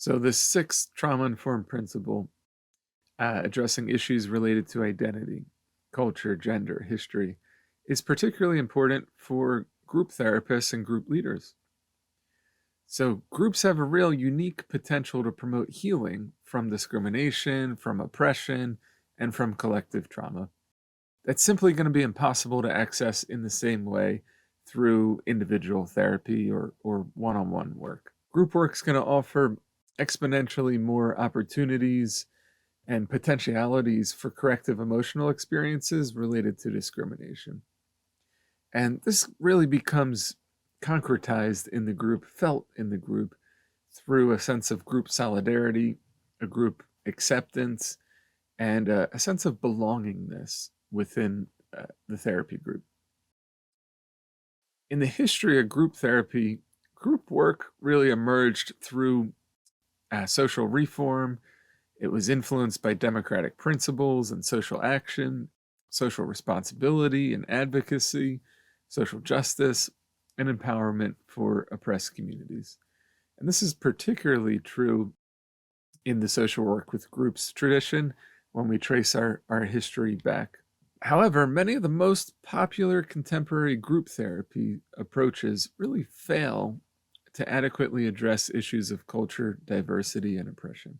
So, the sixth trauma-informed principle, addressing issues related to identity, culture, gender, history, is particularly important for group therapists and group leaders. So, groups have a real unique potential to promote healing from discrimination, from oppression, and from collective trauma. That's simply going to be impossible to access in the same way through individual therapy or one on one work. Group work is going to offer exponentially more opportunities and potentialities for corrective emotional experiences related to discrimination. And this really becomes concretized in the group, felt in the group, through a sense of group solidarity, a group acceptance, and a sense of belongingness within the therapy group. In the history of group therapy, group work really emerged through social reform. It was influenced by democratic principles and social action, social responsibility and advocacy, social justice, and empowerment for oppressed communities. And this is particularly true in the social work with groups tradition when we trace our history back. However, many of the most popular contemporary group therapy approaches really fail to adequately address issues of culture, diversity, and oppression.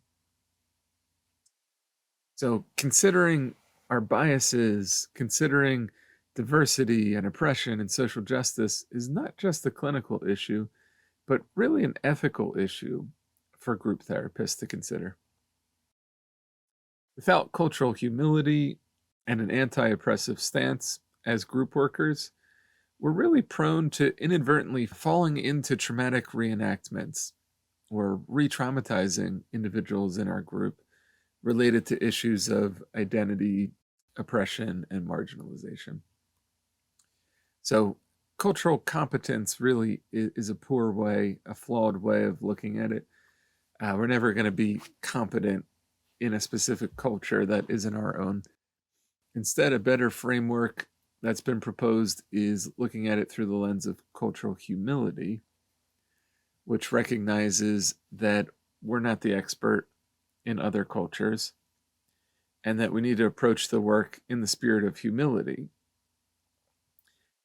So, considering our biases, considering diversity and oppression and social justice is not just a clinical issue, but really an ethical issue for group therapists to consider. Without cultural humility and an anti-oppressive stance as group workers, we're really prone to inadvertently falling into traumatic reenactments or re-traumatizing individuals in our group related to issues of identity, oppression, and marginalization. So cultural competence really is a poor way, a flawed way of looking at it. We're never going to be competent in a specific culture that isn't our own. Instead, a better framework that's been proposed is looking at it through the lens of cultural humility, which recognizes that we're not the expert in other cultures and that we need to approach the work in the spirit of humility.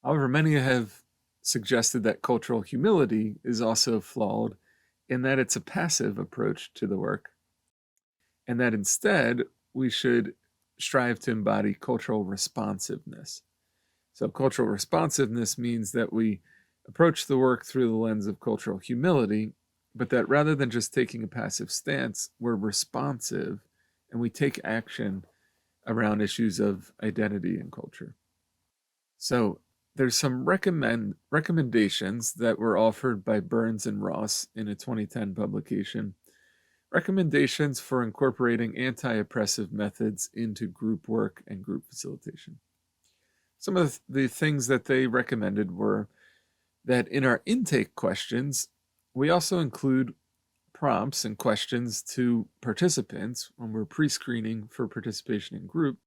However, many have suggested that cultural humility is also flawed in that it's a passive approach to the work, and that instead we should strive to embody cultural responsiveness. So, cultural responsiveness means that we approach the work through the lens of cultural humility, but that rather than just taking a passive stance, we're responsive and we take action around issues of identity and culture. So, there's some recommendations that were offered by Burns and Ross in a 2010 publication. Recommendations for incorporating anti-oppressive methods into group work and group facilitation. Some of the things that they recommended were that in our intake questions, we also include prompts and questions to participants when we're pre-screening for participation in group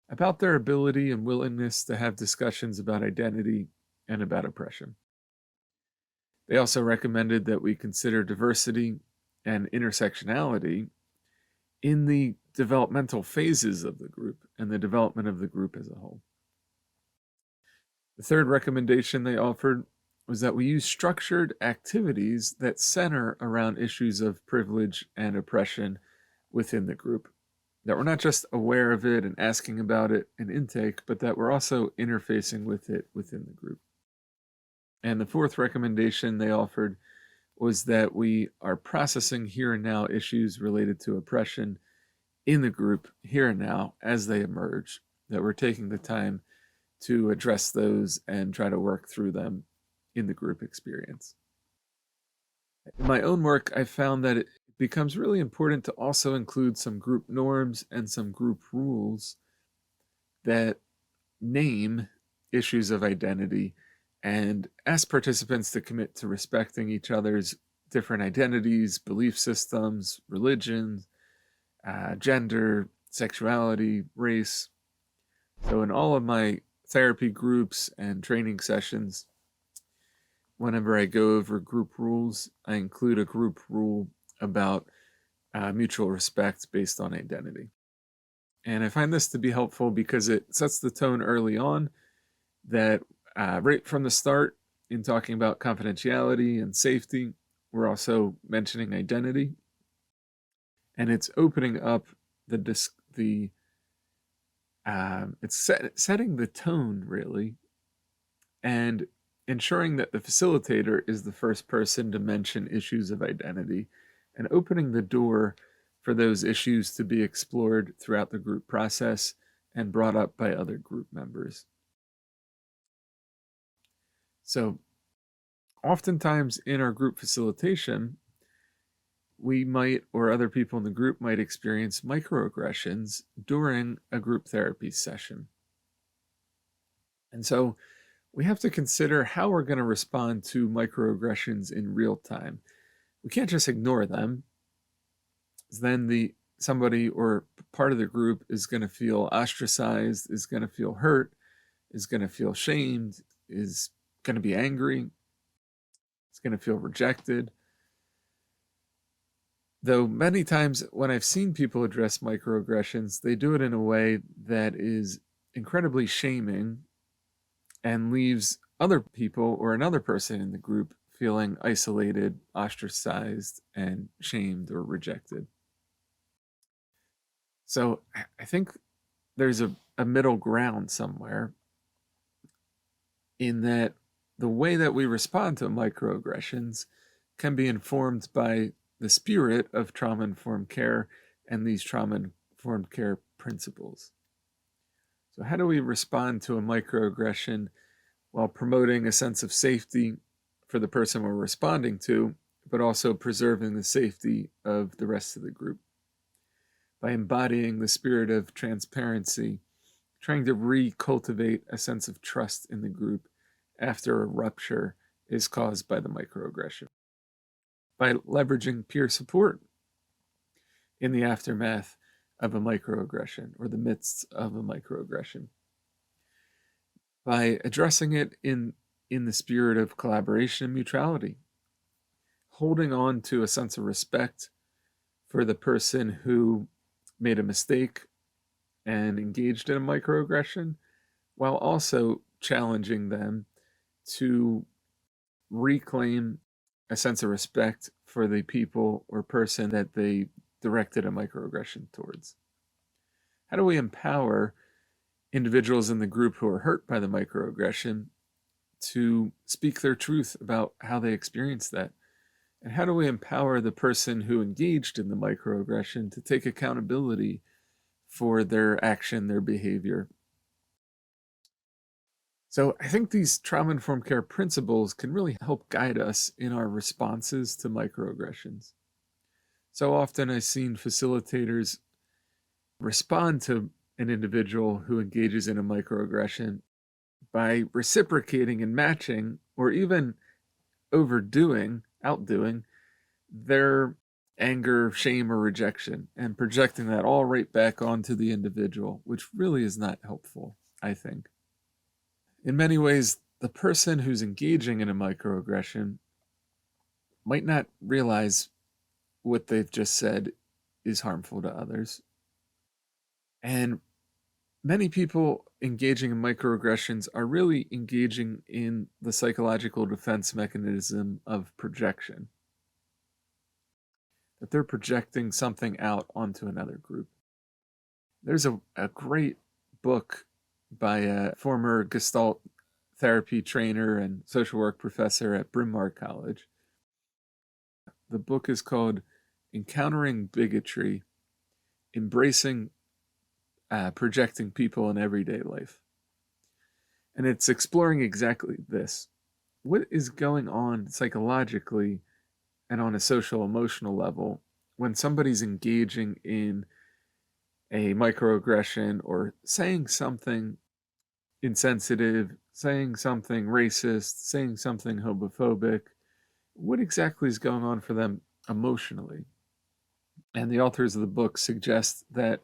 about their ability and willingness to have discussions about identity and about oppression. They also recommended that we consider diversity and intersectionality in the developmental phases of the group and the development of the group as a whole. The third recommendation they offered was that we use structured activities that center around issues of privilege and oppression within the group. That we're not just aware of it and asking about it in intake, but that we're also interfacing with it within the group. And the fourth recommendation they offered was that we are processing here and now issues related to oppression in the group here and now as they emerge, that we're taking the time to address those and try to work through them in the group experience. In my own work, I found that it becomes really important to also include some group norms and some group rules that name issues of identity and ask participants to commit to respecting each other's different identities, belief systems, religions, gender, sexuality, race. So in all of my therapy groups and training sessions, whenever I go over group rules, I include a group rule about mutual respect based on identity. And I find this to be helpful because it sets the tone early on that right from the start, in talking about confidentiality and safety, we're also mentioning identity. And it's opening up the it's setting the tone, really, and ensuring that the facilitator is the first person to mention issues of identity and opening the door for those issues to be explored throughout the group process and brought up by other group members. So, oftentimes in our group facilitation, we might, or other people in the group might, experience microaggressions during a group therapy session. And so we have to consider how we're going to respond to microaggressions in real time. We can't just ignore them. Then somebody or part of the group is going to feel ostracized, is going to feel hurt, is going to feel shamed, is going to be angry, is going to feel rejected. Though many times when I've seen people address microaggressions, they do it in a way that is incredibly shaming and leaves other people or another person in the group feeling isolated, ostracized, and shamed or rejected. So I think there's a middle ground somewhere in that the way that we respond to microaggressions can be informed by the spirit of trauma-informed care and these trauma-informed care principles. So how do we respond to a microaggression while promoting a sense of safety for the person we're responding to, but also preserving the safety of the rest of the group? By embodying the spirit of transparency, trying to recultivate a sense of trust in the group after a rupture is caused by the microaggression. By leveraging peer support in the aftermath of a microaggression or the midst of a microaggression. By addressing it in the spirit of collaboration and mutuality, holding on to a sense of respect for the person who made a mistake and engaged in a microaggression, while also challenging them to reclaim a sense of respect for the people or person that they directed a microaggression towards. How do we empower individuals in the group who are hurt by the microaggression to speak their truth about how they experienced that? And how do we empower the person who engaged in the microaggression to take accountability for their action, their behavior? So I think these trauma-informed care principles can really help guide us in our responses to microaggressions. So often I've seen facilitators respond to an individual who engages in a microaggression by reciprocating and matching, or even outdoing their anger, shame, or rejection, and projecting that all right back onto the individual, which really is not helpful, I think. In many ways, the person who's engaging in a microaggression might not realize what they've just said is harmful to others. And many people engaging in microaggressions are really engaging in the psychological defense mechanism of projection. That they're projecting something out onto another group. There's a great book by a former Gestalt therapy trainer and social work professor at Bryn Mawr College. The book is called Encountering Bigotry, Embracing Projecting People in Everyday Life. And it's exploring exactly this. What is going on psychologically and on a social emotional level when somebody's engaging in a microaggression or saying something insensitive, saying something racist, saying something homophobic? What exactly is going on for them emotionally? And the authors of the book suggest that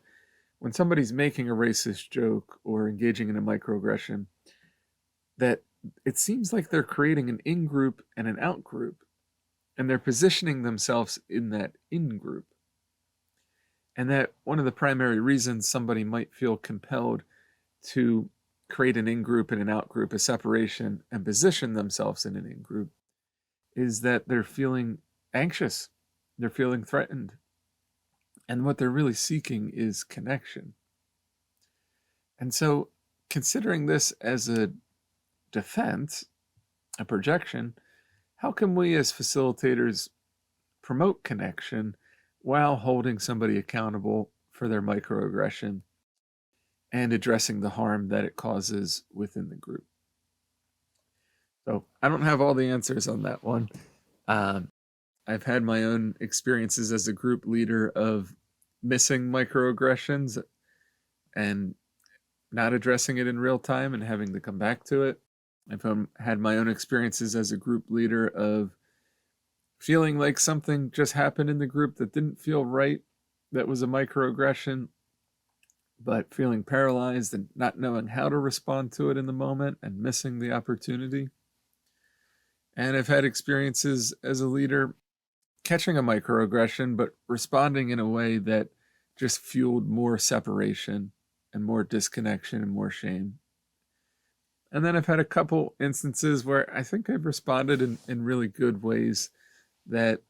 when somebody's making a racist joke or engaging in a microaggression, that it seems like they're creating an in-group and an out-group. and they're positioning themselves in that in-group. And that one of the primary reasons somebody might feel compelled to create an in-group and an out-group, a separation, and position themselves in an in-group, is that they're feeling anxious, they're feeling threatened, and what they're really seeking is connection. And so, considering this as a defense, a projection, how can we as facilitators promote connection while holding somebody accountable for their microaggression and addressing the harm that it causes within the group? So I don't have all the answers on that one. I've had my own experiences as a group leader of missing microaggressions and not addressing it in real time and having to come back to it. I've had my own experiences as a group leader of feeling like something just happened in the group that didn't feel right, that was a microaggression, but feeling paralyzed and not knowing how to respond to it in the moment and missing the opportunity. And I've had experiences as a leader catching a microaggression, but responding in a way that just fueled more separation and more disconnection and more shame. And then I've had a couple instances where I think I've responded in really good ways that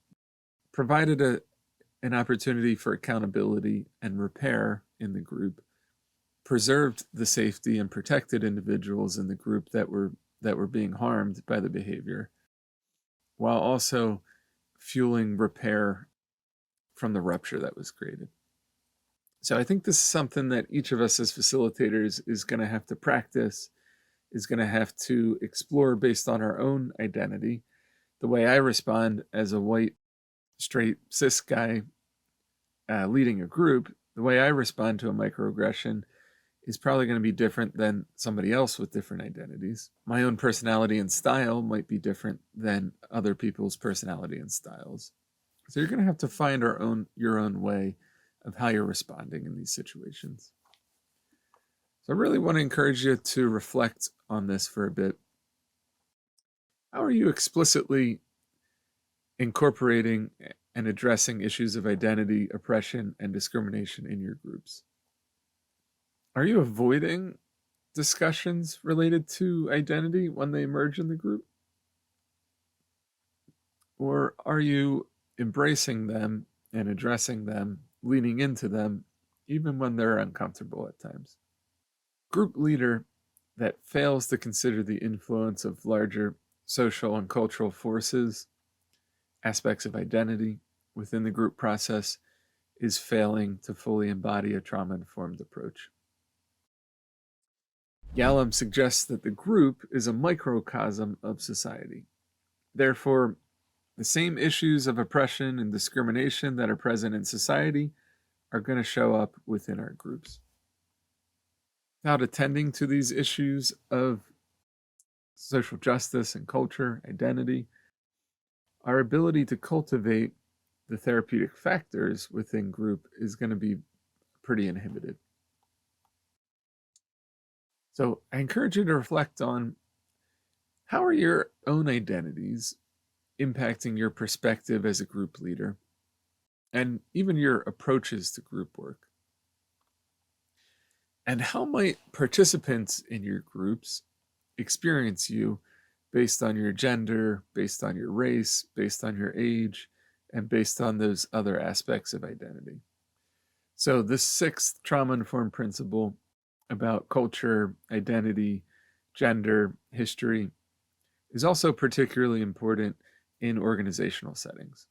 provided an opportunity for accountability and repair in the group, preserved the safety and protected individuals in the group that were being harmed by the behavior, while also fueling repair from the rupture that was created. So I think this is something that each of us as facilitators is going to have to practice, is going to have to explore based on our own identity. The way I respond as a white, straight, cis guy leading a group, the way I respond to a microaggression is probably going to be different than somebody else with different identities. My own personality and style might be different than other people's personality and styles. So you're going to have to find your own way of how you're responding in these situations. So I really want to encourage you to reflect on this for a bit. How are you explicitly incorporating and addressing issues of identity, oppression, and discrimination in your groups? Are you avoiding discussions related to identity when they emerge in the group? Or are you embracing them and addressing them, leaning into them, even when they're uncomfortable at times? Group leader that fails to consider the influence of larger social and cultural forces, aspects of identity within the group process, is failing to fully embody a trauma-informed approach. Yalom suggests that the group is a microcosm of society. Therefore, the same issues of oppression and discrimination that are present in society are going to show up within our groups. Without attending to these issues of social justice and culture, identity, our ability to cultivate the therapeutic factors within group is going to be pretty inhibited. So I encourage you to reflect on, how are your own identities impacting your perspective as a group leader and even your approaches to group work? And how might participants in your groups experience you based on your gender, based on your race, based on your age, and based on those other aspects of identity? So this sixth trauma-informed principle about culture, identity, gender, history is also particularly important in organizational settings.